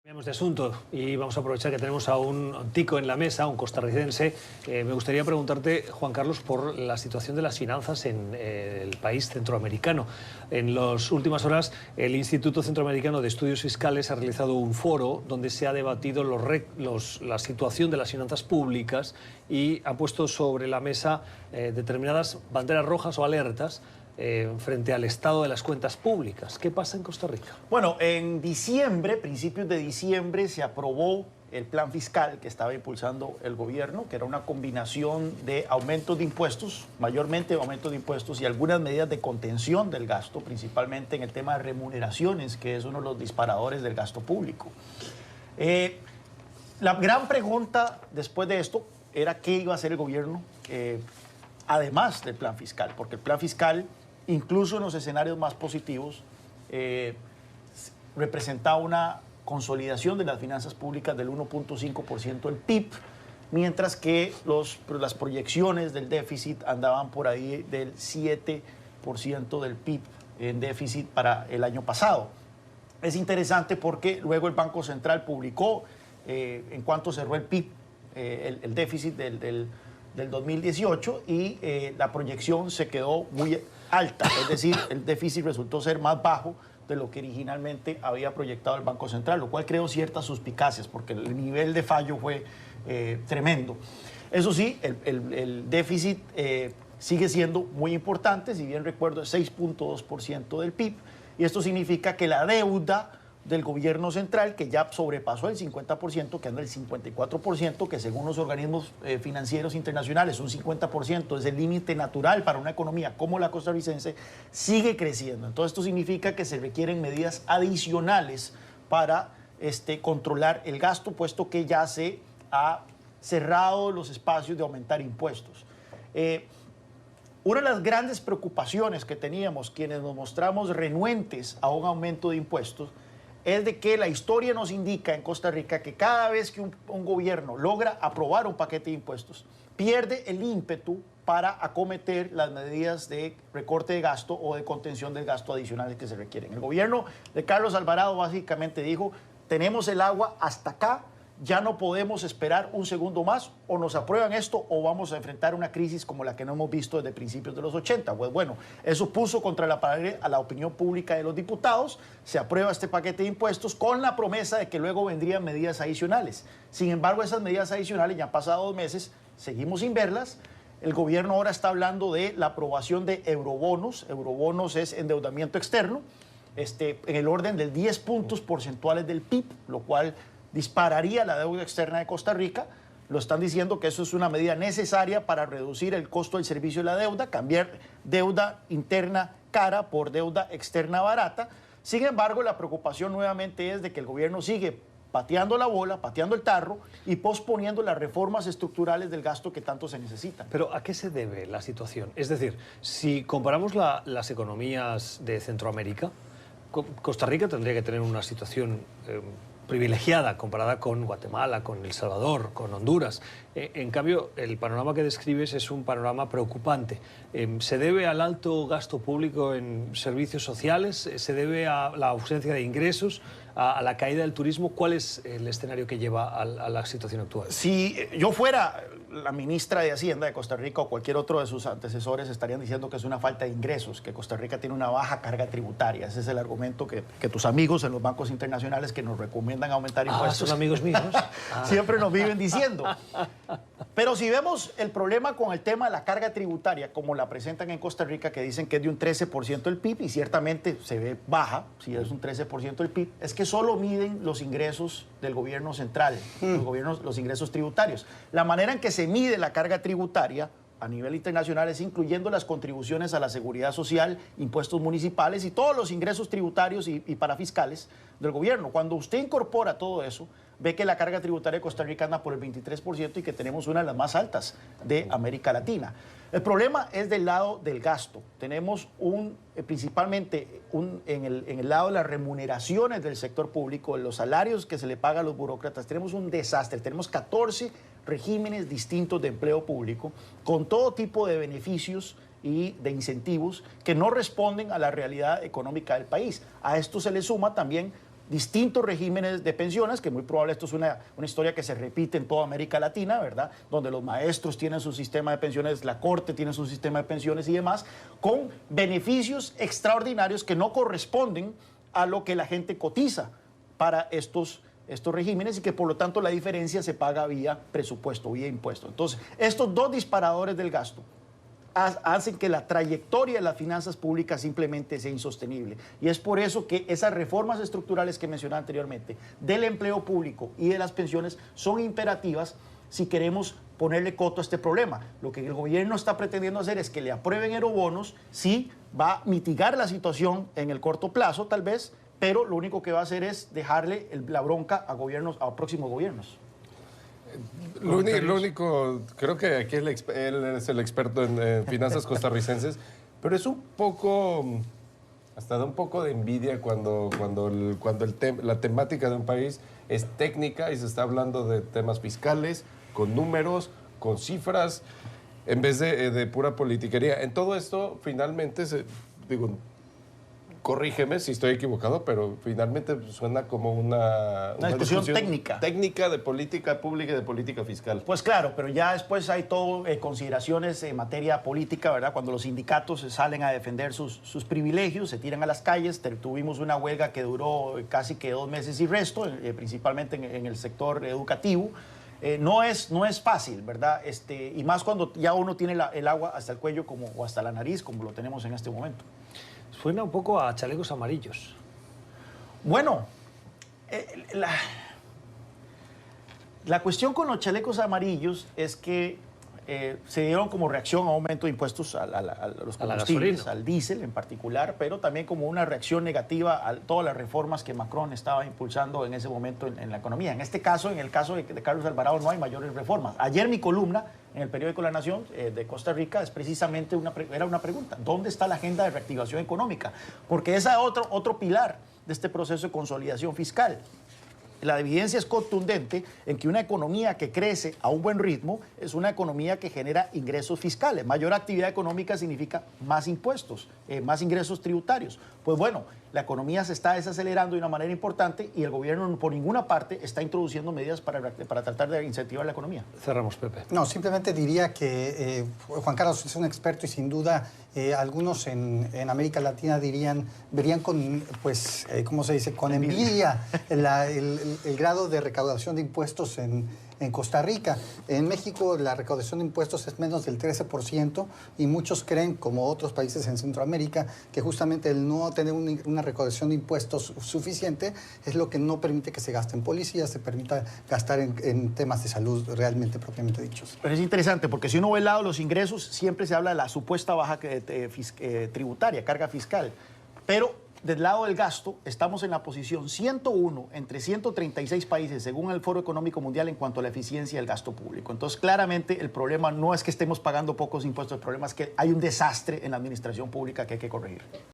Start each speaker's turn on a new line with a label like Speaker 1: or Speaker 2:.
Speaker 1: Cambiamos de asunto y vamos a aprovechar que tenemos a un tico en la mesa, un costarricense. Me gustaría preguntarte, Juan Carlos, por la situación de las finanzas en el país centroamericano. En las últimas horas, el Instituto Centroamericano de Estudios Fiscales ha realizado un foro donde se ha debatido la situación de las finanzas públicas y ha puesto sobre la mesa determinadas banderas rojas o alertas frente al estado de las cuentas públicas. ¿Qué pasa en Costa Rica?
Speaker 2: Bueno, en diciembre, principios de diciembre, se aprobó el plan fiscal que estaba impulsando el gobierno, que era una combinación de aumentos de impuestos, mayormente aumentos de impuestos y algunas medidas de contención del gasto, principalmente en el tema de remuneraciones, que es uno de los disparadores del gasto público. La gran pregunta después de esto era qué iba a hacer el gobierno, además del plan fiscal, porque el plan fiscal, incluso en los escenarios más positivos, representaba una consolidación de las finanzas públicas del 1.5% del PIB, mientras que las proyecciones del déficit andaban por ahí del 7% del PIB en déficit para el año pasado. Es interesante porque luego el Banco Central publicó en cuánto cerró el PIB, el déficit del 2018, y la proyección se quedó muy alta, es decir, el déficit resultó ser más bajo de lo que originalmente había proyectado el Banco Central, lo cual creó ciertas suspicacias porque el nivel de fallo fue tremendo. Eso sí, el déficit sigue siendo muy importante, si bien recuerdo es 6.2% del PIB, y esto significa que la deuda del gobierno central, que ya sobrepasó el 50%, que anda el 54%, que según los organismos financieros internacionales un 50% es el límite natural para una economía como la costarricense, sigue creciendo. Entonces esto significa que se requieren medidas adicionales para controlar el gasto, puesto que ya se ha cerrado los espacios de aumentar impuestos. Una de las grandes preocupaciones que teníamos quienes nos mostramos renuentes a un aumento de impuestos es de que la historia nos indica en Costa Rica que cada vez que un gobierno logra aprobar un paquete de impuestos, pierde el ímpetu para acometer las medidas de recorte de gasto o de contención del gasto adicionales que se requieren. El gobierno de Carlos Alvarado básicamente dijo, tenemos el agua hasta acá, ya no podemos esperar un segundo más, o nos aprueban esto o vamos a enfrentar una crisis como la que no hemos visto desde principios de los 80. Pues bueno, eso puso contra la pared a la opinión pública de los diputados, se aprueba este paquete de impuestos con la promesa de que luego vendrían medidas adicionales. Sin embargo, esas medidas adicionales ya han pasado 2 meses, seguimos sin verlas. El gobierno ahora está hablando de la aprobación de eurobonos. Eurobonos es endeudamiento externo, en el orden del 10 puntos porcentuales del PIB, lo cual dispararía la deuda externa de Costa Rica. Lo están diciendo que eso es una medida necesaria para reducir el costo del servicio de la deuda, cambiar deuda interna cara por deuda externa barata. Sin embargo, la preocupación nuevamente es de que el gobierno sigue pateando la bola, pateando el tarro y posponiendo las reformas estructurales del gasto que tanto se necesitan.
Speaker 1: Pero ¿a qué se debe la situación? Es decir, si comparamos las economías de Centroamérica, Costa Rica tendría que tener una situación privilegiada comparada con Guatemala, con El Salvador, con Honduras. En cambio, el panorama que describes es un panorama preocupante. ¿Se debe al alto gasto público en servicios sociales? ¿Se debe a la ausencia de ingresos? ¿A la caída del turismo? ¿Cuál es el escenario que lleva a la situación actual?
Speaker 2: Si yo fuera la ministra de Hacienda de Costa Rica o cualquier otro de sus antecesores, estarían diciendo que es una falta de ingresos, que Costa Rica tiene una baja carga tributaria. Ese es el argumento que tus amigos en los bancos internacionales que nos recomiendan aumentar impuestos.
Speaker 1: ¿Son amigos míos?
Speaker 2: Siempre nos viven diciendo. Pero si vemos el problema con el tema de la carga tributaria, como la presentan en Costa Rica, que dicen que es de un 13% del PIB, y ciertamente se ve baja, si es un 13% del PIB, es que solo miden los ingresos del gobierno central, los ingresos tributarios. La manera en que se mide la carga tributaria a nivel internacional es incluyendo las contribuciones a la seguridad social, impuestos municipales y todos los ingresos tributarios y parafiscales del gobierno. Cuando usted incorpora todo eso, ve que la carga tributaria de Costa Rica anda por el 23% y que tenemos una de las más altas de América Latina. El problema es del lado del gasto. Tenemos principalmente en el lado de las remuneraciones del sector público, de los salarios que se le paga a los burócratas, tenemos un desastre. Tenemos 14 regímenes distintos de empleo público con todo tipo de beneficios y de incentivos que no responden a la realidad económica del país. A esto se le suma también distintos regímenes de pensiones, que muy probable esto es una historia que se repite en toda América Latina, ¿verdad? Donde los maestros tienen su sistema de pensiones, la Corte tiene su sistema de pensiones y demás, con beneficios extraordinarios que no corresponden a lo que la gente cotiza para estos regímenes y que por lo tanto la diferencia se paga vía presupuesto, vía impuesto. Entonces, estos dos disparadores del gasto hacen que la trayectoria de las finanzas públicas simplemente sea insostenible. Y es por eso que esas reformas estructurales que mencioné anteriormente, del empleo público y de las pensiones, son imperativas si queremos ponerle coto a este problema. Lo que el gobierno está pretendiendo hacer es que le aprueben eurobonos, sí, va a mitigar la situación en el corto plazo, tal vez, pero lo único que va a hacer es dejarle la bronca a próximos gobiernos.
Speaker 3: Lo único, creo que aquí él es el experto en finanzas costarricenses, pero es un poco, hasta da un poco de envidia cuando la temática de un país es técnica y se está hablando de temas fiscales, con números, con cifras, en vez de pura politiquería. En todo esto, finalmente, corrígeme si estoy equivocado, pero finalmente suena como una
Speaker 2: discusión técnica.
Speaker 3: Técnica de política pública y de política fiscal.
Speaker 2: Pues claro, pero ya después hay todo consideraciones en materia política, ¿verdad? Cuando los sindicatos salen a defender sus privilegios, se tiran a las calles. Tuvimos una huelga que duró casi que 2 meses y resto, principalmente en el sector educativo. No es fácil, ¿verdad? Y más cuando ya uno tiene el agua hasta el cuello o hasta la nariz, como lo tenemos en este momento.
Speaker 1: Suena un poco a chalecos amarillos.
Speaker 2: Bueno, la cuestión con los chalecos amarillos es que se dieron como reacción a un aumento de impuestos a los combustibles, al diésel en particular, pero también como una reacción negativa a todas las reformas que Macron estaba impulsando en ese momento en la economía. En este caso, en el caso de Carlos Alvarado, no hay mayores reformas. Ayer mi columna en el periódico La Nación de Costa Rica es precisamente era una pregunta: ¿dónde está la agenda de reactivación económica? Porque ese es otro pilar de este proceso de consolidación fiscal. La evidencia es contundente en que una economía que crece a un buen ritmo es una economía que genera ingresos fiscales. Mayor actividad económica significa más impuestos, más ingresos tributarios. Pues bueno, la economía se está desacelerando de una manera importante y el gobierno por ninguna parte está introduciendo medidas para tratar de incentivar la economía.
Speaker 1: Cerramos, Pepe.
Speaker 4: No, simplemente diría que Juan Carlos es un experto y sin duda algunos en América Latina verían con, pues, ¿cómo se dice?, con envidia el grado de recaudación de impuestos en Costa Rica. En México la recaudación de impuestos es menos del 13% y muchos creen, como otros países en Centroamérica, que justamente el no tener una recaudación de impuestos suficiente es lo que no permite que se gaste en policías, se permita gastar en temas de salud realmente propiamente dichos.
Speaker 2: Pero es interesante porque si uno ve el lado de los ingresos, siempre se habla de la supuesta baja tributaria, carga fiscal, pero del lado del gasto, estamos en la posición 101 entre 136 países, según el Foro Económico Mundial, en cuanto a la eficiencia del gasto público. Entonces, claramente, el problema no es que estemos pagando pocos impuestos, el problema es que hay un desastre en la administración pública que hay que corregir.